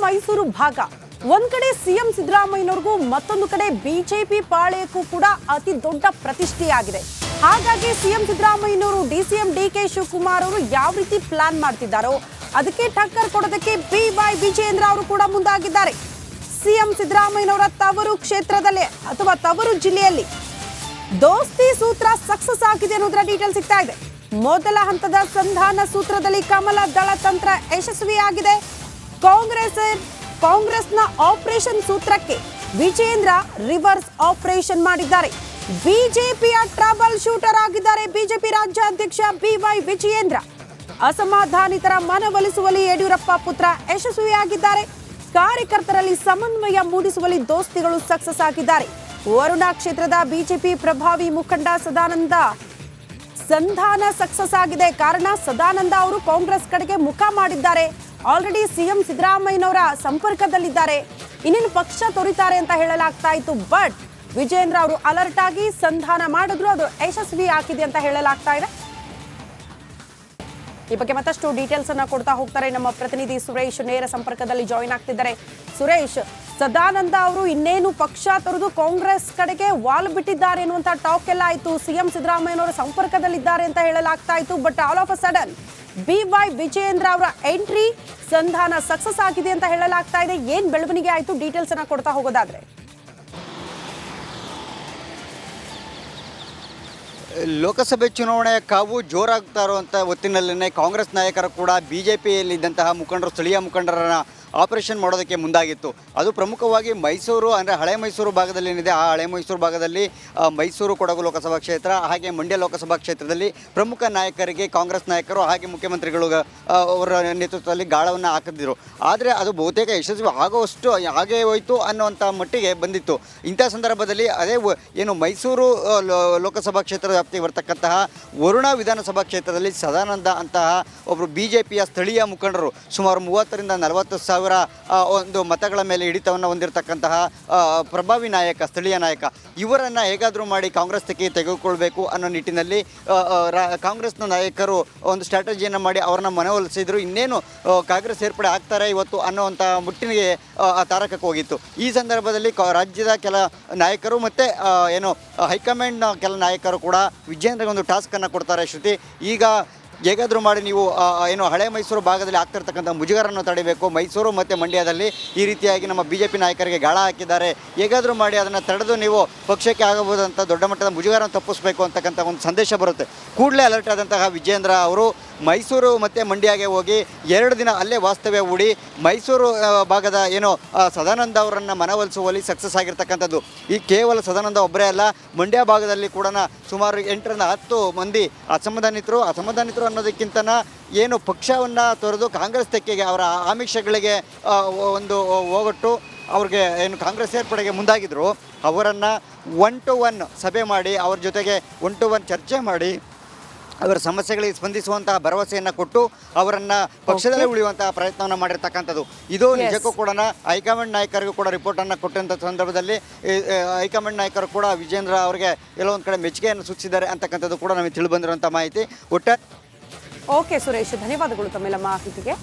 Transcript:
ಮೈಸೂರು ಭಾಗ ಒಂದ್ ಕಡೆ ಸಿಎಂ ಸಿದ್ದರಾಮಯ್ಯನವರಿಗೂ ಮತ್ತೊಂದು ಕಡೆ ಬಿಜೆಪಿ ಪಾಳೆಯಕ್ಕೂ ಕೂಡ ಅತಿ ದೊಡ್ಡ ಪ್ರತಿಷ್ಠೆಯಾಗಿದೆ. ಹಾಗಾಗಿ ಸಿಎಂ ಸಿದ್ದರಾಮಯ್ಯನವರು ಡಿಸಿಎಂ ಡಿಕೆ ಶಿವಕುಮಾರ್ ಅವರು ಯಾವ ರೀತಿ ಪ್ಲಾನ್ ಮಾಡ್ತಿದ್ದಾರೋ ಅದಕ್ಕೆ ಟಕ್ಕರ್ ಕೊಡೋದಕ್ಕೆ ಬಿವೈ ವಿಜಯೇಂದ್ರ ಅವರು ಕೂಡ ಮುಂದಾಗಿದ್ದಾರೆ. ಸಿಎಂ ಸಿದ್ದರಾಮಯ್ಯನವರ ತವರು ಕ್ಷೇತ್ರದಲ್ಲಿ ಅಥವಾ ತವರು ಜಿಲ್ಲೆಯಲ್ಲಿ ದೋಸ್ತಿ ಸೂತ್ರ ಸಕ್ಸಸ್ ಆಗಿದೆ ಅನ್ನೋದರ ಡೀಟೇಲ್ ಸಿಗ್ತಾ ಇದೆ. ಮೊದಲ ಹಂತದ ಸಂಧಾನ ಸೂತ್ರದಲ್ಲಿ ಕಮಲ ದಳ ತಂತ್ರ ಯಶಸ್ವಿಯಾಗಿದೆ. ಕಾಂಗ್ರೆಸ್ನ ಆಪರೇಷನ್ ಸೂತ್ರಕ್ಕೆ ವಿಜಯೇಂದ್ರ ರಿವರ್ಸ್ ಆಪರೇಷನ್ ಮಾಡಿದ್ದಾರೆ. ಬಿಜೆಪಿಯ ಟ್ರಬಲ್ ಶೂಟರ್ ಆಗಿದ್ದಾರೆ ಬಿಜೆಪಿ ರಾಜ್ಯಾಧ್ಯಕ್ಷ ಬಿವೈ ವಿಜಯೇಂದ್ರ. ಅಸಮಾಧಾನಿತರ ಮನವೊಲಿಸುವಲ್ಲಿ ಯಡಿಯೂರಪ್ಪ ಪುತ್ರ ಯಶಸ್ವಿಯಾಗಿದ್ದಾರೆ. ಕಾರ್ಯಕರ್ತರಲ್ಲಿ ಸಮನ್ವಯ ಮೂಡಿಸುವಲ್ಲಿ ದೋಸ್ತಿಗಳು ಸಕ್ಸಸ್ ಆಗಿದ್ದಾರೆ. ವರುಣಾ ಕ್ಷೇತ್ರದ ಬಿಜೆಪಿ ಪ್ರಭಾವಿ ಮುಖಂಡ ಸದಾನಂದ ಸಂಧಾನ ಸಕ್ಸಸ್ ಆಗಿದೆ. ಕಾರಣ ಸದಾನಂದ ಅವರು ಕಾಂಗ್ರೆಸ್ ಕಡೆಗೆ ಮುಖ ಮಾಡಿದ್ದಾರೆ. ಆಲ್ರೆಡಿ ಸಿಎಂ ಸಿದ್ದರಾಮಯ್ಯನವರ ಸಂಪರ್ಕದಲ್ಲಿದ್ದಾರೆ. ಇನ್ನೇನು ಪಕ್ಷ ತೊರಿತಾರೆ ಅಂತ ಹೇಳಲಾಗ್ತಾ ಇತ್ತು. ಬಟ್ ವಿಜಯೇಂದ್ರ ಅವರು ಅಲರ್ಟ್ ಆಗಿ ಸಂಧಾನ ಮಾಡಿದ್ರು, ಅದು ಯಶಸ್ವಿ ಆಗಿದೆ ಅಂತ ಹೇಳಲಾಗ್ತಾ ಇದೆ. ಈ ಬಗ್ಗೆ ಮತ್ತಷ್ಟು ಡೀಟೇಲ್ಸ್ ಅನ್ನ ಕೊಡ್ತಾ ಹೋಗ್ತಾರೆ ನಮ್ಮ ಪ್ರತಿನಿಧಿ ಸುರೇಶ್. ನೇರ ಸಂಪರ್ಕದಲ್ಲಿ ಜಾಯಿನ್ ಆಗ್ತಿದ್ದಾರೆ. ಸುರೇಶ್, ಸದಾನಂದ ಅವರು ಇನ್ನೇನು ಪಕ್ಷ ತೊರೆದು ಕಾಂಗ್ರೆಸ್ ಕಡೆಗೆ ವಾಲ್ ಬಿಟ್ಟಿದ್ದಾರೆ ಎನ್ನುವಂತ ಟಾಕ್ ಎಲ್ಲ ಆಯ್ತು. ಸಿಎಂ ಸಿದ್ದರಾಮಯ್ಯನವರ ಸಂಪರ್ಕದಲ್ಲಿದ್ದಾರೆ ಅಂತ ಹೇಳಲಾಗ್ತಾ ಇತ್ತು. But all of a sudden B Y Vijayendra ಅವರ ಎಂಟ್ರಿ, ಸಂಧಾನ ಸಕ್ಸಸ್ ಆಗಿದೆ ಅಂತ ಹೇಳಲಾಗ್ತಾ ಇದೆ. ಏನ್ ಬೆಳವಣಿಗೆ ಆಯ್ತು, ಡೀಟೇಲ್ಸ್ ಅನ್ನ ಕೊಡ್ತಾ ಹೋಗೋದಾದ್ರೆ? ಲೋಕಸಭೆ ಚುನಾವಣೆಯ ಕಾವು ಜೋರಾಗ್ತಾ ಇರುವಂಥ ಹೊತ್ತಿನಲ್ಲೇ ಕಾಂಗ್ರೆಸ್ ನಾಯಕರು ಕೂಡ ಬಿಜೆಪಿಯಲ್ಲಿದ್ದಂತಹ ಮುಖಂಡರು, ಸ್ಥಳೀಯ ಮುಖಂಡರನ್ನು ಆಪರೇಷನ್ ಮಾಡೋದಕ್ಕೆ ಮುಂದಾಗಿತ್ತು. ಅದು ಪ್ರಮುಖವಾಗಿ ಮೈಸೂರು, ಅಂದರೆ ಹಳೆ ಮೈಸೂರು ಭಾಗದಲ್ಲಿ ಏನಿದೆ, ಆ ಹಳೆ ಮೈಸೂರು ಭಾಗದಲ್ಲಿ ಮೈಸೂರು ಕೊಡಗು ಲೋಕಸಭಾ ಕ್ಷೇತ್ರ, ಹಾಗೆ ಮಂಡ್ಯ ಲೋಕಸಭಾ ಕ್ಷೇತ್ರದಲ್ಲಿ ಪ್ರಮುಖ ನಾಯಕರಿಗೆ ಕಾಂಗ್ರೆಸ್ ನಾಯಕರು ಹಾಗೆ ಮುಖ್ಯಮಂತ್ರಿಗಳು ಅವರ ನೇತೃತ್ವದಲ್ಲಿ ಗಾಳವನ್ನು ಹಾಕಿದ್ರು. ಆದರೆ ಅದು ಬಹುತೇಕ ಯಶಸ್ವಿ ಆಗುವಷ್ಟು ಹಾಗೇ ಹೋಯಿತು ಅನ್ನುವಂಥ ಮಟ್ಟಿಗೆ ಬಂದಿತ್ತು. ಇಂಥ ಸಂದರ್ಭದಲ್ಲಿ ಅದೇ ಏನು ಮೈಸೂರು ಲೋಕಸಭಾ ಕ್ಷೇತ್ರದ ವ್ಯಾಪ್ತಿಗೆ ಬರ್ತಕ್ಕಂತಹ ವರುಣಾ ವಿಧಾನಸಭಾ ಕ್ಷೇತ್ರದಲ್ಲಿ ಸದಾನಂದ ಅಂತಹ ಒಬ್ಬರು ಬಿಜೆಪಿಯ ಸ್ಥಳೀಯ ಮುಖಂಡರು ಸುಮಾರು 30ರಿಂದ 40,000 ಒಂದು ಮತಗಳ ಮೇಲೆ ಹಿಡಿತವನ್ನು ಹೊಂದಿರತಕ್ಕಂತಹ ಪ್ರಭಾವಿ ನಾಯಕ, ಸ್ಥಳೀಯ ನಾಯಕ, ಇವರನ್ನು ಹೇಗಾದರೂ ಮಾಡಿ ಕಾಂಗ್ರೆಸ್ ತೆಗೆದುಕೊಳ್ಬೇಕು ಅನ್ನೋ ನಿಟ್ಟಿನಲ್ಲಿ ಕಾಂಗ್ರೆಸ್ನ ನಾಯಕರು ಒಂದು ಸ್ಟ್ರಾಟಜಿಯನ್ನು ಮಾಡಿ ಅವರನ್ನ ಮನವೊಲಿಸಿದ್ರು. ಇನ್ನೇನು ಕಾಂಗ್ರೆಸ್ ಸೇರ್ಪಡೆ ಆಗ್ತಾರೆ ಇವತ್ತು ಅನ್ನೋವಂಥ ಮುಟ್ಟಿನಿಗೆ ತಾರಕಕ್ಕೆ ಹೋಗಿತ್ತು. ಈ ಸಂದರ್ಭದಲ್ಲಿ ರಾಜ್ಯದ ಕೆಲ ನಾಯಕರು ಮತ್ತು ಏನು ಹೈಕಮಾಂಡ್ನ ಕೆಲ ನಾಯಕರು ಕೂಡ ವಿಜಯೇಂದ್ರಗೆ ಒಂದು ಟಾಸ್ಕನ್ನು ಕೊಡ್ತಾರೆ. ಶ್ರುತಿ, ಈಗ ಹೇಗಾದರೂ ಮಾಡಿ ನೀವು ಏನು ಹಳೆ ಮೈಸೂರು ಭಾಗದಲ್ಲಿ ಆಗ್ತಿರ್ತಕ್ಕಂಥ ಮುಜುಗರನ್ನು ತಡೆಯಬೇಕು. ಮೈಸೂರು ಮತ್ತು ಮಂಡ್ಯದಲ್ಲಿ ಈ ರೀತಿಯಾಗಿ ನಮ್ಮ ಬಿಜೆಪಿ ನಾಯಕರಿಗೆ ಗಾಳ ಹಾಕಿದ್ದಾರೆ, ಹೇಗಾದರೂ ಮಾಡಿ ಅದನ್ನು ತಡೆದು ನೀವು ಪಕ್ಷಕ್ಕೆ ಆಗಬಹುದಂತ ದೊಡ್ಡ ಮಟ್ಟದ ಮುಜುಗರನ್ನು ತಪ್ಪಿಸಬೇಕು ಅಂತಕ್ಕಂಥ ಒಂದು ಸಂದೇಶ ಬರುತ್ತೆ. ಕೂಡಲೇ ಅಲರ್ಟ್ ಆದಂತಹ ವಿಜಯೇಂದ್ರ ಅವರು ಮೈಸೂರು ಮತ್ತು ಮಂಡ್ಯಗೆ ಹೋಗಿ 2 ದಿನ ಅಲ್ಲೇ ವಾಸ್ತವ್ಯ ಹೂಡಿ ಮೈಸೂರು ಭಾಗದ ಏನು ಸದಾನಂದ ಅವರನ್ನು ಮನವೊಲಿಸುವಲ್ಲಿ ಸಕ್ಸಸ್ ಆಗಿರ್ತಕ್ಕಂಥದ್ದು. ಈ ಕೇವಲ ಸದಾನಂದ ಒಬ್ಬರೇ ಅಲ್ಲ, ಮಂಡ್ಯ ಭಾಗದಲ್ಲಿ ಕೂಡ ಸುಮಾರು 8ರಿಂದ 10 ಮಂದಿ ಅಸಮಾಧಾನಿತರು ಅನ್ನೋದಕ್ಕಿಂತ ಏನು ಪಕ್ಷವನ್ನು ತೊರೆದು ಕಾಂಗ್ರೆಸ್ ತೆಕ್ಕೆಗೆ ಅವರ ಆಮಿಷಗಳಿಗೆ ಒಂದು ಹೋಗೊಟ್ಟು ಅವ್ರಿಗೆ ಏನು ಕಾಂಗ್ರೆಸ್ ಸೇರ್ಪಡೆಗೆ ಮುಂದಾಗಿದ್ದರು, ಅವರನ್ನು 1 to 1 ಸಭೆ ಮಾಡಿ ಅವ್ರ ಜೊತೆಗೆ 1 to 1 ಚರ್ಚೆ ಮಾಡಿ ಅವರ ಸಮಸ್ಯೆಗಳಿಗೆ ಸ್ಪಂದಿಸುವಂತಹ ಭರವಸೆಯನ್ನು ಕೊಟ್ಟು ಅವರನ್ನು ಪಕ್ಷದಲ್ಲೇ ಉಳಿಯುವಂತಹ ಪ್ರಯತ್ನವನ್ನು ಮಾಡಿರ್ತಕ್ಕಂಥದ್ದು. ಇದು ನಿಜಕ್ಕೂ ಕೂಡ ಹೈಕಮಾಂಡ್ ನಾಯಕರಿಗೂ ಕೂಡ ರಿಪೋರ್ಟನ್ನು ಕೊಟ್ಟಂಥ ಸಂದರ್ಭದಲ್ಲಿ ಹೈಕಮಾಂಡ್ ನಾಯಕರು ಕೂಡ ವಿಜೇಂದ್ರ ಅವರಿಗೆ ಎಲ್ಲೋ ಒಂದು ಕಡೆ ಮೆಚ್ಚುಗೆಯನ್ನು ಸೂಚಿಸಿದ್ದಾರೆ ಅಂತಕ್ಕಂಥದ್ದು ಕೂಡ ನಮಗೆ ತಿಳಿದು ಬಂದಿರುವಂಥ ಮಾಹಿತಿ. ಓಕೆ ಸುರೇಶ್, ಧನ್ಯವಾದಗಳು ತಮ್ಮೆಲ್ಲ ಮಾಹಿತಿಗೆ.